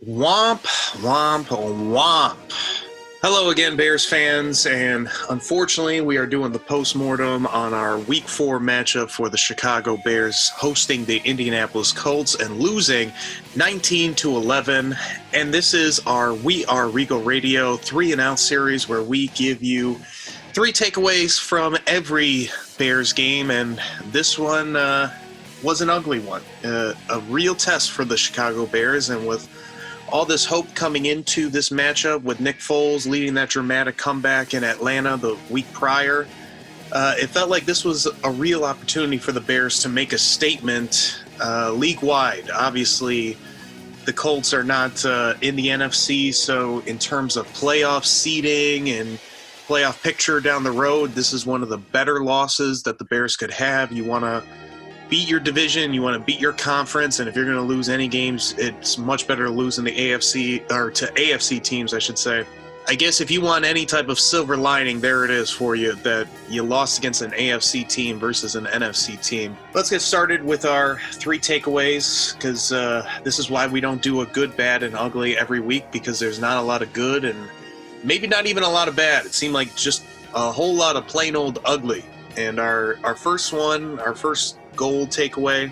Womp, womp, womp. Hello again, Bears fans, and unfortunately, we are doing the postmortem on our Week 4 matchup for the Chicago Bears hosting the Indianapolis Colts and losing 19-11. And this is our We Are Regal Radio 3-and-Out series where we give you 3 takeaways from every Bears game, and this one was an ugly one. A real test for the Chicago Bears, and with all this hope coming into this matchup with Nick Foles leading that dramatic comeback in Atlanta the week prior, it felt like this was a real opportunity for the Bears to make a statement league-wide. Obviously, the Colts are not in the NFC, so in terms of playoff seeding and playoff picture down the road, this is one of the better losses that the Bears could have. You want to beat your division, you want to beat your conference, and if you're going to lose any games, it's much better to lose in the AFC, or to AFC teams, I should say. I guess if you want any type of silver lining, there it is for you, that you lost against an AFC team versus an NFC team. Let's get started with our 3 takeaways, because this is why we don't do a good, bad, and ugly every week, because there's not a lot of good and maybe not even a lot of bad. It seemed like just a whole lot of plain old ugly. And our first goal takeaway,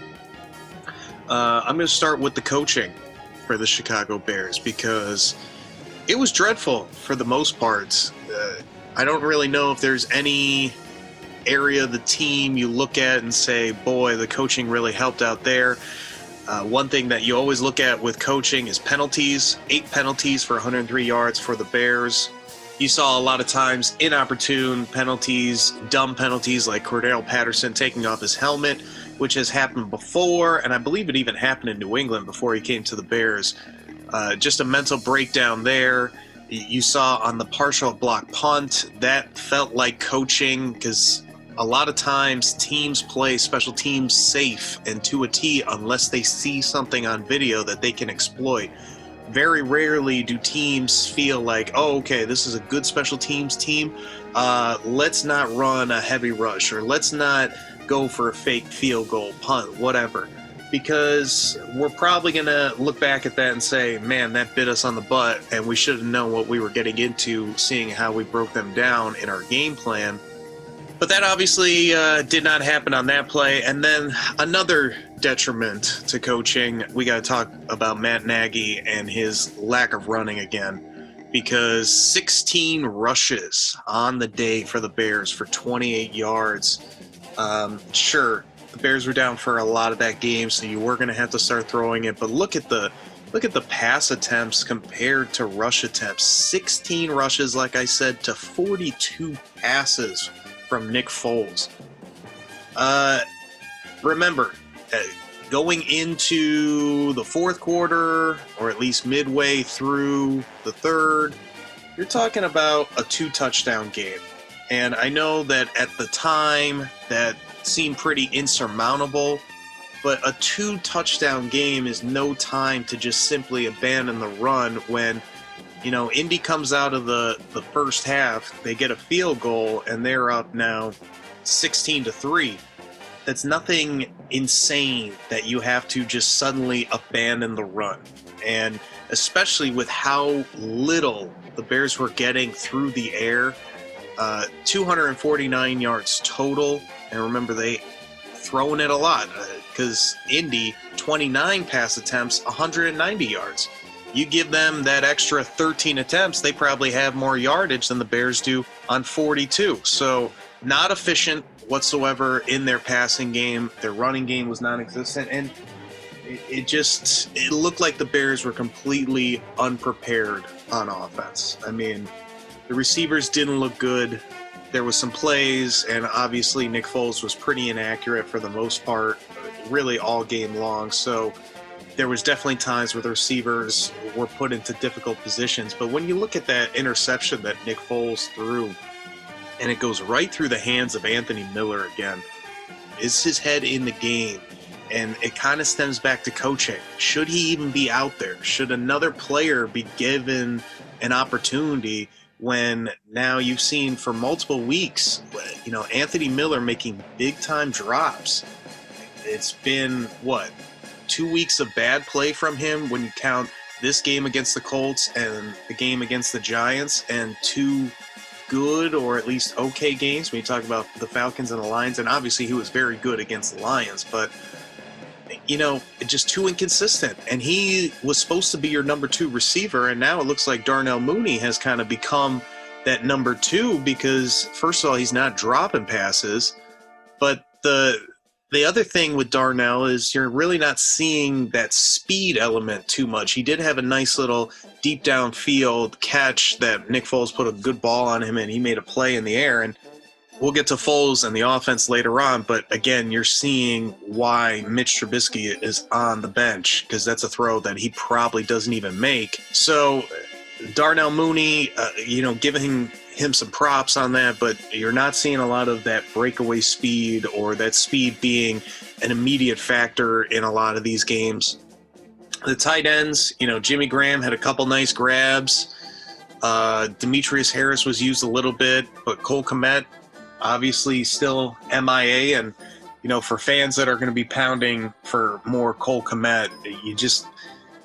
I'm going to start with the coaching for the Chicago Bears, because it was dreadful for the most part. I don't really know if there's any area of the team you look at and say, boy, the coaching really helped out there. One thing that you always look at with coaching is penalties. 8 penalties for 103 yards for the Bears. You saw a lot of times inopportune penalties, dumb penalties like Cordell Patterson taking off his helmet, which has happened before, and I believe it even happened in New England before he came to the Bears. Just a mental breakdown there. You saw on the partial block punt, that felt like coaching, because a lot of times teams play special teams safe and to a T unless they see something on video that they can exploit. Very rarely do teams feel like, oh, okay, this is a good special teams team. Let's not run a heavy rush, or let's not go for a fake field goal, punt, whatever. Because we're probably going to look back at that and say, man, that bit us on the butt, and we should have known what we were getting into, seeing how we broke them down in our game plan. But that obviously did not happen on that play. And then another detriment to coaching, we got to talk about Matt Nagy and his lack of running again, because 16 rushes on the day for the Bears for 28 yards. Sure, the Bears were down for a lot of that game, so you were going to have to start throwing it. But look at the pass attempts compared to rush attempts. 16 rushes, like I said, to 42 passes from Nick Foles. Remember, going into the fourth quarter, or at least midway through the third, you're talking about a 2-touchdown game. And I know that at the time that seemed pretty insurmountable, but a 2-touchdown game is no time to just simply abandon the run when, you know, Indy comes out of the first half, they get a field goal, and they're up now 16-3. That's nothing insane that you have to just suddenly abandon the run. And especially with how little the Bears were getting through the air, 249 yards total. And remember, they throwing it a lot, because Indy, 29 pass attempts, 190 yards. You give them that extra 13 attempts, they probably have more yardage than the Bears do on 42. So not efficient whatsoever in their passing game. Their running game was non-existent, and it looked like the Bears were completely unprepared on offense. I mean, the receivers didn't look good. There was some plays, and obviously Nick Foles was pretty inaccurate for the most part, really all game long. So there was definitely times where the receivers were put into difficult positions. But when you look at that interception that Nick Foles threw, and it goes right through the hands of Anthony Miller again, is his head in the game? And it kind of stems back to coaching. Should he even be out there? Should another player be given an opportunity when now you've seen for multiple weeks, you know, Anthony Miller making big-time drops? It's been, 2 weeks of bad play from him when you count this game against the Colts and the game against the Giants, and two good or at least okay games when you talk about the Falcons and the Lions. And obviously he was very good against the Lions, but just too inconsistent. And he was supposed to be your number 2 receiver, and now it looks like Darnell Mooney has kind of become that number 2 because, first of all, he's not dropping passes, but the other thing with Darnell is you're really not seeing that speed element too much. He did have a nice little deep downfield catch that Nick Foles put a good ball on him, and he made a play in the air. And we'll get to Foles and the offense later on, but again, you're seeing why Mitch Trubisky is on the bench, because that's a throw that he probably doesn't even make. So Darnell Mooney, giving him some props on that, but you're not seeing a lot of that breakaway speed or that speed being an immediate factor in a lot of these games. The tight ends, Jimmy Graham had a couple nice grabs. Demetrius Harris was used a little bit, but Cole Kmet obviously still MIA. And, for fans that are going to be pounding for more Cole Kmet,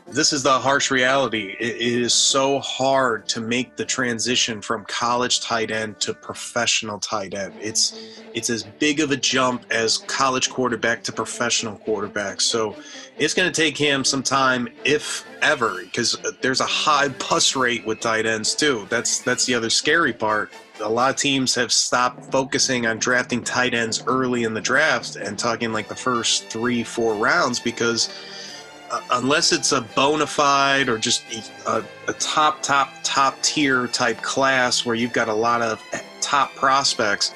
this is the harsh reality. It is so hard to make the transition from college tight end to professional tight end. It's as big of a jump as college quarterback to professional quarterback. So it's going to take him some time, if ever, because there's a high bust rate with tight ends too. That's the other scary part. A lot of teams have stopped focusing on drafting tight ends early in the draft and talking like the first 3-4 rounds, because unless it's a bona fide or just a top tier type class where you've got a lot of top prospects,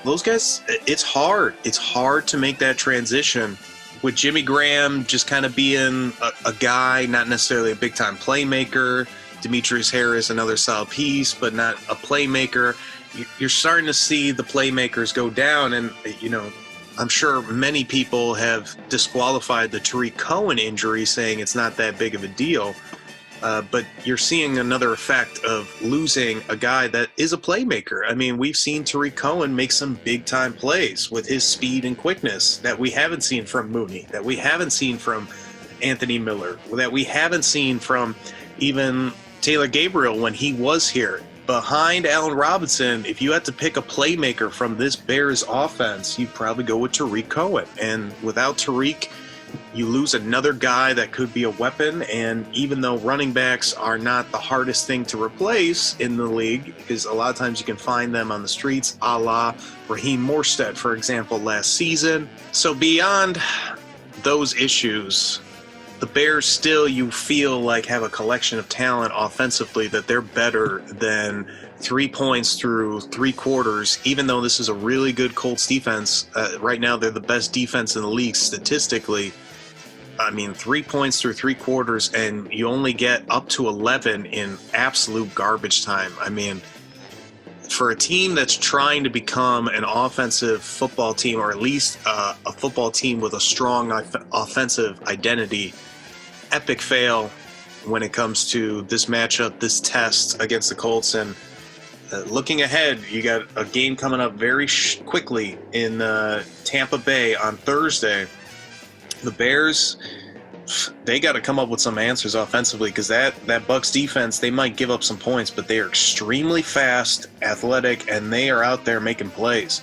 those guys, it's hard. It's hard to make that transition. With Jimmy Graham just kind of being a guy, not necessarily a big time playmaker. Demetrius Harris, another solid piece, but not a playmaker. You're starting to see the playmakers go down, and I'm sure many people have disqualified the Tariq Cohen injury, saying it's not that big of a deal. But you're seeing another effect of losing a guy that is a playmaker. I mean, we've seen Tariq Cohen make some big-time plays with his speed and quickness that we haven't seen from Mooney, that we haven't seen from Anthony Miller, that we haven't seen from even Taylor Gabriel when he was here. Behind Allen Robinson, if you had to pick a playmaker from this Bears offense, you'd probably go with Tariq Cohen. And without Tariq, you lose another guy that could be a weapon. And even though running backs are not the hardest thing to replace in the league, because a lot of times you can find them on the streets, a la Raheem Morstead, for example, last season. So beyond those issues, the Bears still, you feel like, have a collection of talent offensively that they're better than 3 points through 3 quarters, even though this is a really good Colts defense. Right now, they're the best defense in the league statistically. I mean, 3 points through 3 quarters, and you only get up to 11 in absolute garbage time. I mean, for a team that's trying to become an offensive football team, or at least a football team with a strong offensive identity, epic fail when it comes to this matchup, this test against the Colts. And looking ahead, you got a game coming up very quickly in Tampa Bay on Thursday. The Bears, they got to come up with some answers offensively, because that Bucs defense, they might give up some points, but they are extremely fast, athletic, and they are out there making plays.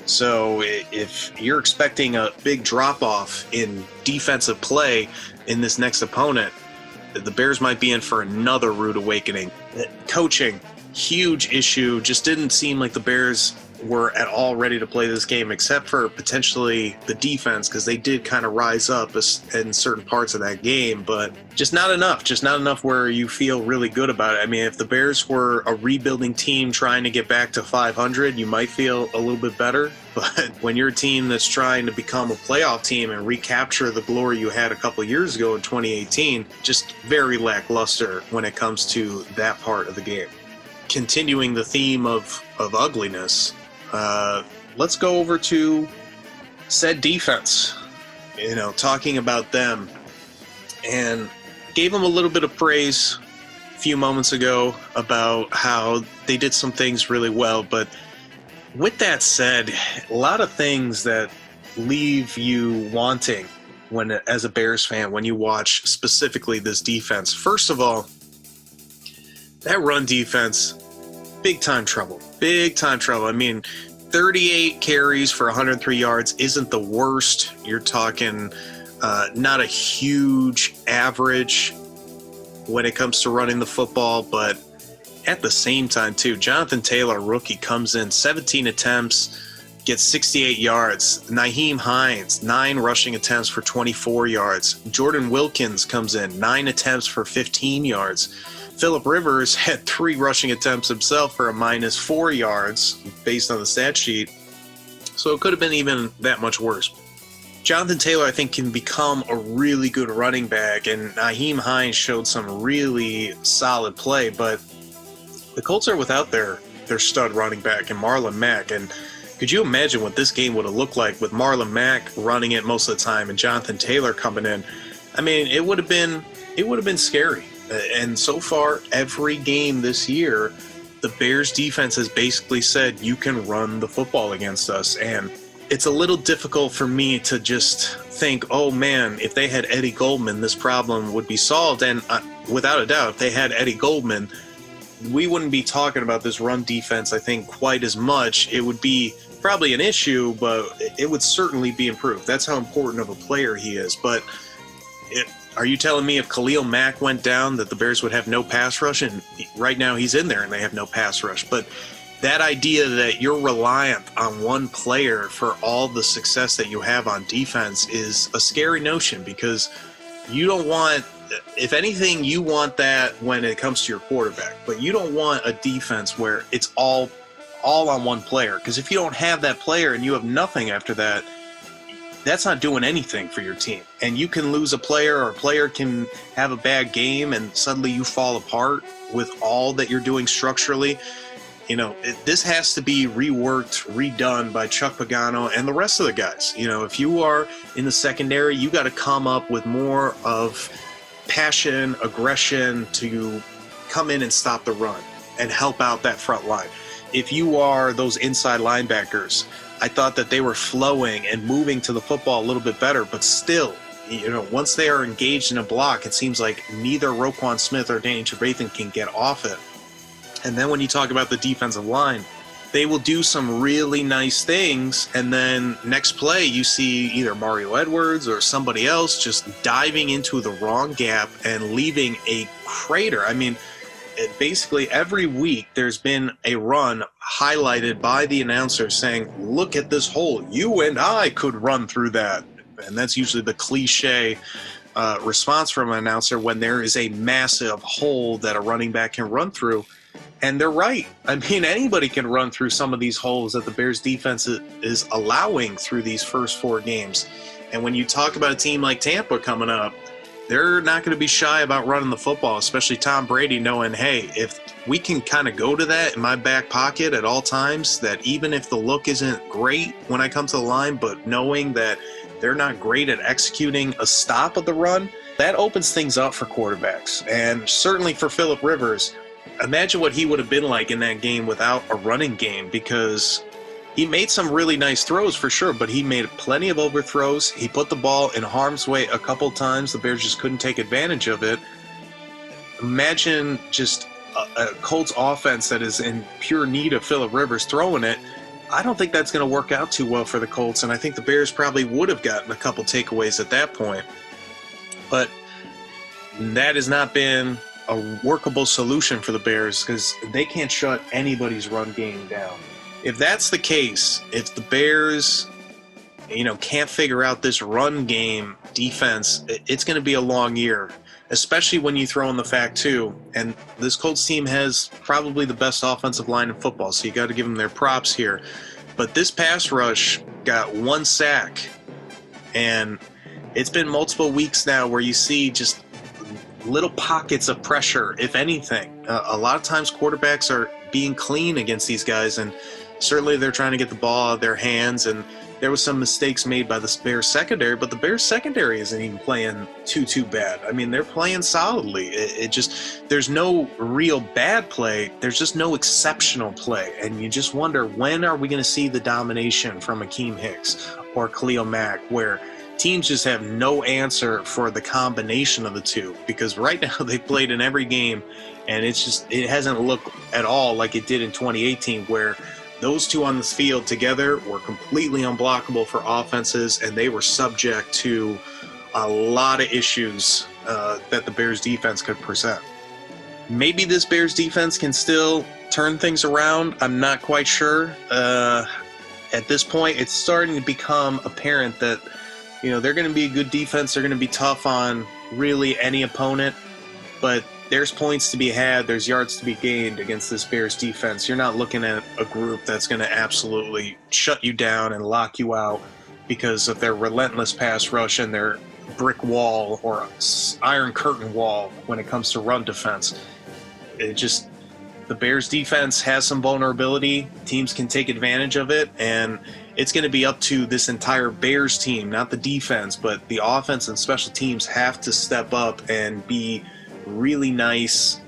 So if you're expecting a big drop-off in defensive play in this next opponent, the Bears might be in for another rude awakening. Coaching, huge issue. Just didn't seem like the Bears were at all ready to play this game, except for potentially the defense, because they did kind of rise up in certain parts of that game, but just not enough where you feel really good about it. I mean, if the Bears were a rebuilding team trying to get back to 500, you might feel a little bit better, but when you're a team that's trying to become a playoff team and recapture the glory you had a couple of years ago in 2018, just very lackluster when it comes to that part of the game. Continuing the theme of ugliness, let's go over to said defense, talking about them, and gave them a little bit of praise a few moments ago about how they did some things really well. But with that said, a lot of things that leave you wanting as a Bears fan, when you watch specifically this defense. First of all, that run defense, big time trouble. Big time trouble. I mean, 38 carries for 103 yards isn't the worst. You're talking not a huge average when it comes to running the football, but at the same time, too, Jonathan Taylor, rookie, comes in 17 attempts, gets 68 yards. Nyheim Hines, 9 rushing attempts for 24 yards. Jordan Wilkins comes in, 9 attempts for 15 yards. Phillip Rivers had 3 rushing attempts himself for a -4 yards based on the stat sheet. So it could have been even that much worse. Jonathan Taylor, I think, can become a really good running back, and Nyheim Hines showed some really solid play, but the Colts are without their stud running back and Marlon Mack. And could you imagine what this game would have looked like with Marlon Mack running it most of the time and Jonathan Taylor coming in? I mean, it would have been scary. And so far, every game this year, the Bears defense has basically said, you can run the football against us. And it's a little difficult for me to just think, oh man, if they had Eddie Goldman, this problem would be solved. And without a doubt, if they had Eddie Goldman, we wouldn't be talking about this run defense, I think, quite as much. It would be probably an issue, but it would certainly be improved. That's how important of a player he is. But are you telling me if Khalil Mack went down that the Bears would have no pass rush? And right now he's in there and they have no pass rush. But that idea that you're reliant on one player for all the success that you have on defense is a scary notion, because you don't want, if anything, you want that when it comes to your quarterback, but you don't want a defense where it's all on one player, because if you don't have that player and you have nothing after that, that's not doing anything for your team. And you can lose a player, or a player can have a bad game and suddenly you fall apart with all that you're doing structurally. You know, this has to be reworked, redone by Chuck Pagano and the rest of the guys. You know, if you are in the secondary, you got to come up with more of passion, aggression to come in and stop the run and help out that front line. If you are those inside linebackers, I thought that they were flowing and moving to the football a little bit better, but still, you know, once they are engaged in a block, it seems like neither Roquan Smith or Danny Trevathan can get off it. And then when you talk about the defensive line, they will do some really nice things, and then next play you see either Mario Edwards or somebody else just diving into the wrong gap and leaving a crater. I mean, basically every week there's been a run highlighted by the announcer saying, look at this hole, you and I could run through that. And that's usually the cliche response from an announcer when there is a massive hole that a running back can run through. And they're right. I mean, anybody can run through some of these holes that the Bears defense is allowing through these first 4 games. And when you talk about a team like Tampa coming up, they're not going to be shy about running the football, especially Tom Brady, knowing, hey, if we can kind of go to that in my back pocket at all times, that even if the look isn't great when I come to the line, but knowing that they're not great at executing a stop of the run, that opens things up for quarterbacks. And certainly for Phillip Rivers, imagine what he would have been like in that game without a running game, because he made some really nice throws for sure, but he made plenty of overthrows. He put the ball in harm's way a couple times. The Bears just couldn't take advantage of it. Imagine just a Colts offense that is in pure need of Phillip Rivers throwing it. I don't think that's going to work out too well for the Colts, and I think the Bears probably would have gotten a couple takeaways at that point. But that has not been a workable solution for the Bears, because they can't shut anybody's run game down. If that's the case, if the Bears, can't figure out this run game defense, it's going to be a long year, especially when you throw in the fact too, and this Colts team has probably the best offensive line in football, so you got to give them their props here. But this pass rush got 1 sack, and it's been multiple weeks now where you see just little pockets of pressure, if anything. A lot of times quarterbacks are being clean against these guys, and certainly they're trying to get the ball out of their hands, and there was some mistakes made by the Bears secondary, but the Bears secondary isn't even playing too bad. I mean, they're playing solidly. It just, there's no real bad play. There's just no exceptional play. And you just wonder, when are we going to see the domination from Akeem Hicks or Khalil Mack, where teams just have no answer for the combination of the two, because right now they played in every game, and it hasn't looked at all like it did in 2018, where those two on this field together were completely unblockable for offenses, and they were subject to a lot of issues that the Bears defense could present. Maybe this Bears defense can still turn things around. I'm not quite sure. At this point, it's starting to become apparent that, they're going to be a good defense. They're going to be tough on really any opponent, but there's points to be had. There's yards to be gained against this Bears defense. You're not looking at a group that's going to absolutely shut you down and lock you out because of their relentless pass rush and their brick wall or iron curtain wall when it comes to run defense. The Bears defense has some vulnerability. Teams can take advantage of it, and it's going to be up to this entire Bears team, not the defense, but the offense and special teams have to step up and be really nice,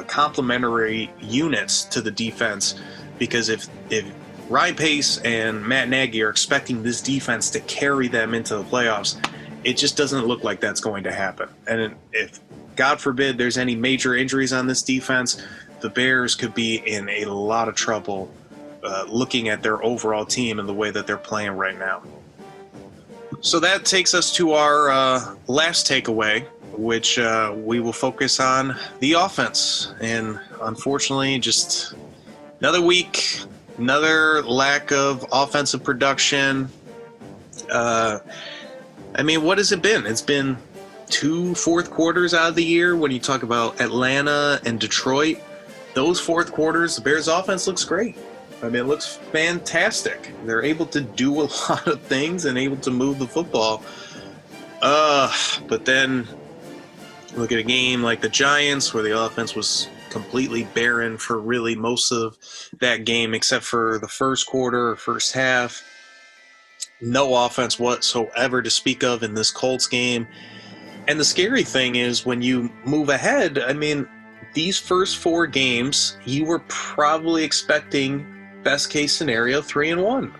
complementary units to the defense, because if Ryan Pace and Matt Nagy are expecting this defense to carry them into the playoffs, it just doesn't look like that's going to happen. And if, God forbid, there's any major injuries on this defense, the Bears could be in a lot of trouble looking at their overall team and the way that they're playing right now. So that takes us to our last takeaway, which we will focus on the offense. And unfortunately, just another week, another lack of offensive production. What has it been? It's been 2 fourth quarters out of the year. When you talk about Atlanta and Detroit, those fourth quarters, the Bears offense looks great. It looks fantastic. They're able to do a lot of things and able to move the football. But then look at a game like the Giants, where the offense was completely barren for really most of that game, except for the first quarter or first half. No offense whatsoever to speak of in this Colts game. And the scary thing is, when you move ahead, these first 4 games, you were probably expecting, best case scenario, 3-1.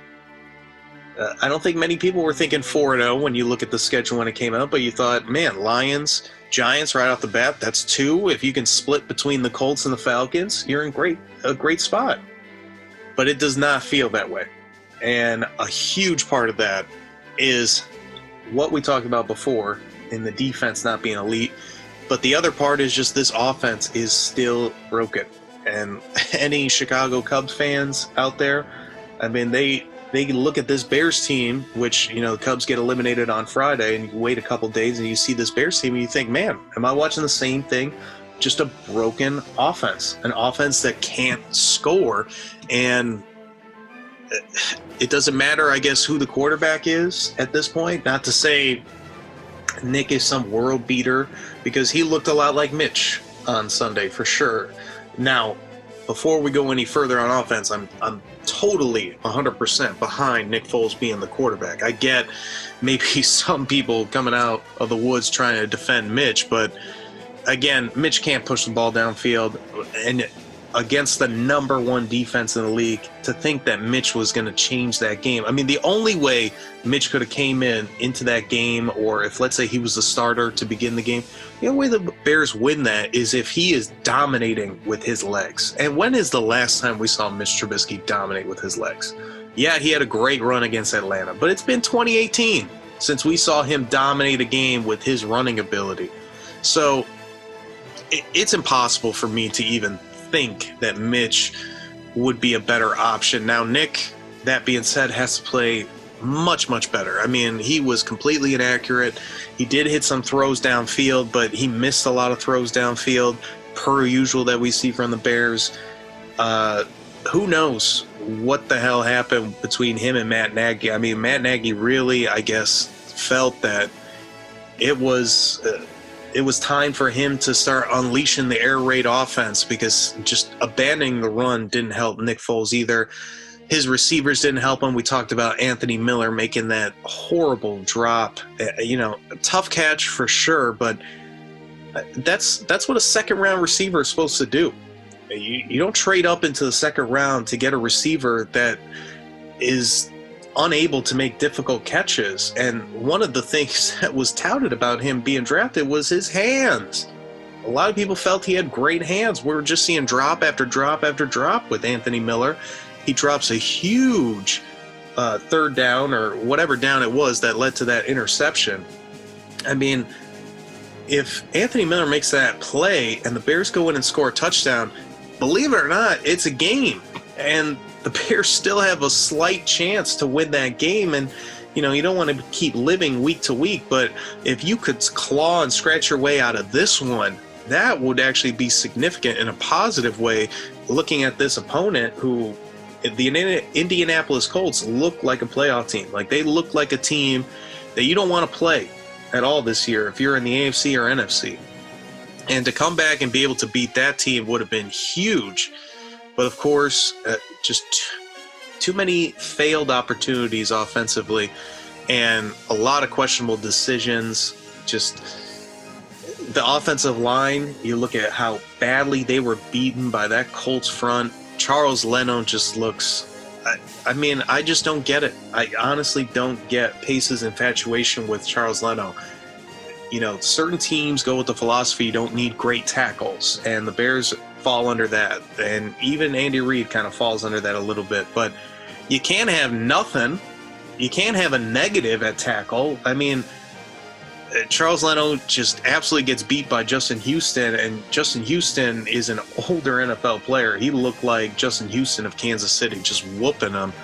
I don't think many people were thinking 4-0 when you look at the schedule when it came out, but you thought, man, Lions, Giants right off the bat, that's 2. If you can split between the Colts and the Falcons, you're in a great spot. But it does not feel that way. And a huge part of that is what we talked about before in the defense not being elite. But the other part is just this offense is still broken. And any Chicago Cubs fans out there, they look at this Bears team, which, the Cubs get eliminated on Friday, and you wait a couple days and you see this Bears team and you think, man, am I watching the same thing? Just a broken offense, an offense that can't score. And it doesn't matter, I guess, who the quarterback is at this point. Not to say Nick is some world beater, because he looked a lot like Mitch on Sunday for sure. Now, before we go any further on offense, I'm totally 100% behind Nick Foles being the quarterback. I get maybe some people coming out of the woods trying to defend Mitch, but again, Mitch can't push the ball downfield, and against the number 1 defense in the league, to think that Mitch was going to change that game. The only way Mitch could have came into that game, or if, let's say, he was the starter to begin the game, the only way the Bears win that is if he is dominating with his legs. And when is the last time we saw Mitch Trubisky dominate with his legs? Yeah, he had a great run against Atlanta, but it's been 2018 since we saw him dominate a game with his running ability. So it's impossible for me to even think that Mitch would be a better option. Now, Nick, that being said, has to play much, much better. He was completely inaccurate. He did hit some throws downfield, but he missed a lot of throws downfield, per usual that we see from the Bears. Who knows what the hell happened between him and Matt Nagy? Matt Nagy really, I guess, felt that it was time for him to start unleashing the air raid offense, because just abandoning the run didn't help Nick Foles either. His receivers didn't help him. We talked about Anthony Miller making that horrible drop. A tough catch for sure, but that's what a second-round receiver is supposed to do. You don't trade up into the second round to get a receiver that is unable to make difficult catches. And one of the things that was touted about him being drafted was his hands. A lot of people felt he had great hands. We were just seeing drop after drop after drop with Anthony Miller. He drops a huge third down or whatever down it was that led to that interception. I mean, if Anthony Miller makes that play and the Bears go in and score a touchdown, believe it or not, it's a game. And the Bears still have a slight chance to win that game. And, you know, you don't want to keep living week to week, but if you could claw and scratch your way out of this one, that would actually be significant in a positive way, looking at this opponent who the Indianapolis Colts look like a playoff team. Like, they look like a team that you don't want to play at all this year if you're in the AFC or NFC. And to come back and be able to beat that team would have been huge. But of course, just too many failed opportunities offensively and a lot of questionable decisions. Just the offensive line, you look at how badly they were beaten by that Colts front. Charles Leno just looks, I mean, I just don't get it. I honestly don't get Pace's infatuation with Charles Leno. You know, certain teams go with the philosophy you don't need great tackles, and the Bears fall under that. And even Andy Reid kind of falls under that a little bit. But you can't have nothing. You can't have a negative at tackle. I mean, Charles Leno just absolutely gets beat by Justin Houston, and Justin Houston is an older NFL player. He looked like Justin Houston of Kansas City, just whooping him.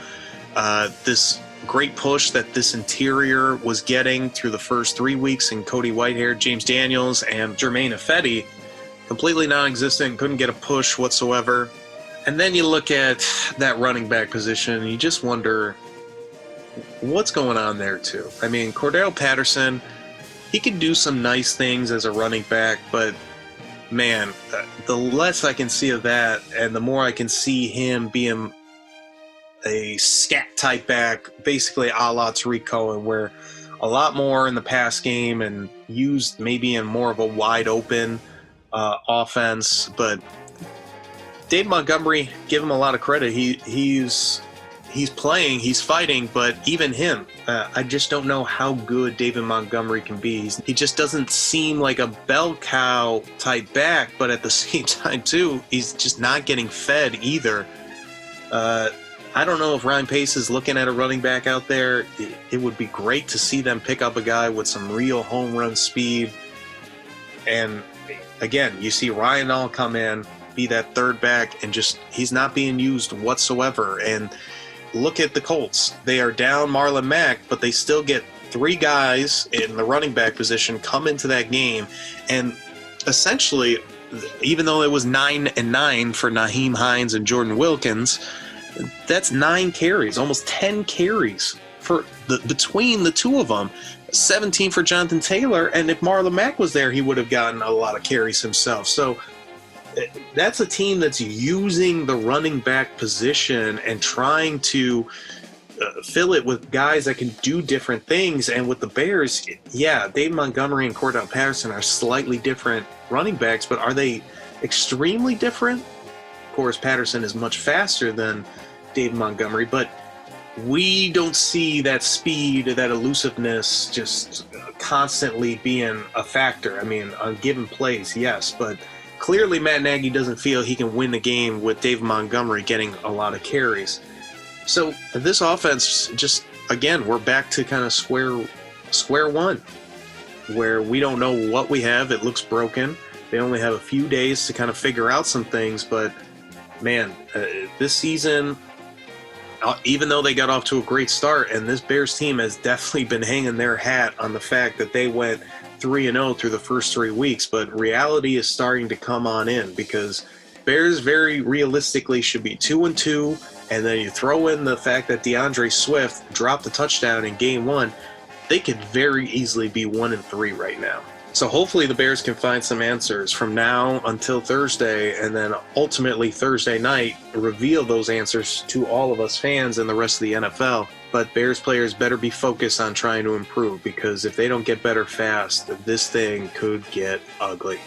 This great push that this interior was getting through the first 3 weeks, and Cody Whitehair, James Daniels, and Jermaine Ifedi, completely non-existent, couldn't get a push whatsoever. And then you look at that running back position, and you just wonder what's going on there too. I mean, Cordell Patterson, he can do some nice things as a running back, but man, the less I can see of that and the more I can see him being a scat type back, basically a la Tariq Cohen, where a lot more in the pass game and used maybe in more of a wide open offense. But Dave Montgomery, give him a lot of credit. He's playing, he's fighting, but even him, I just don't know how good David Montgomery can be. He just doesn't seem like a bell cow type back, but at the same time too, he's just not getting fed either. I don't know if Ryan Pace is looking at a running back out there. It would be great to see them pick up a guy with some real home run speed. And again, you see Ryan Nall come in, be that third back, and just he's not being used whatsoever. And look at the Colts. They are down Marlon Mack, but they still get three guys in the running back position come into that game. And essentially, even though it was 9-9 for Nyheim Hines and Jordan Wilkins, that's 9 carries, almost 10 carries for between the two of them. 17 for Jonathan Taylor, and if Marlon Mack was there, he would have gotten a lot of carries himself. So that's a team that's using the running back position and trying to fill it with guys that can do different things. And with the Bears, yeah, Dave Montgomery and Cordell Patterson are slightly different running backs, but are they extremely different? Of course, Patterson is much faster than Dave Montgomery, but we don't see that speed, that elusiveness just constantly being a factor. I mean, on given plays, yes, but clearly Matt Nagy doesn't feel he can win the game with Dave Montgomery getting a lot of carries. So this offense, just, again, we're back to kind of square one, where we don't know what we have. It looks broken. They only have a few days to kind of figure out some things, but man, this season, even though they got off to a great start, and this Bears team has definitely been hanging their hat on the fact that they went 3-0 through the first 3 weeks, but reality is starting to come on in, because Bears very realistically should be 2-2, and then you throw in the fact that DeAndre Swift dropped the touchdown in game 1, they could very easily be 1-3 right now. So hopefully the Bears can find some answers from now until Thursday, and then ultimately Thursday night reveal those answers to all of us fans and the rest of the NFL. But Bears players better be focused on trying to improve, because if they don't get better fast, this thing could get ugly.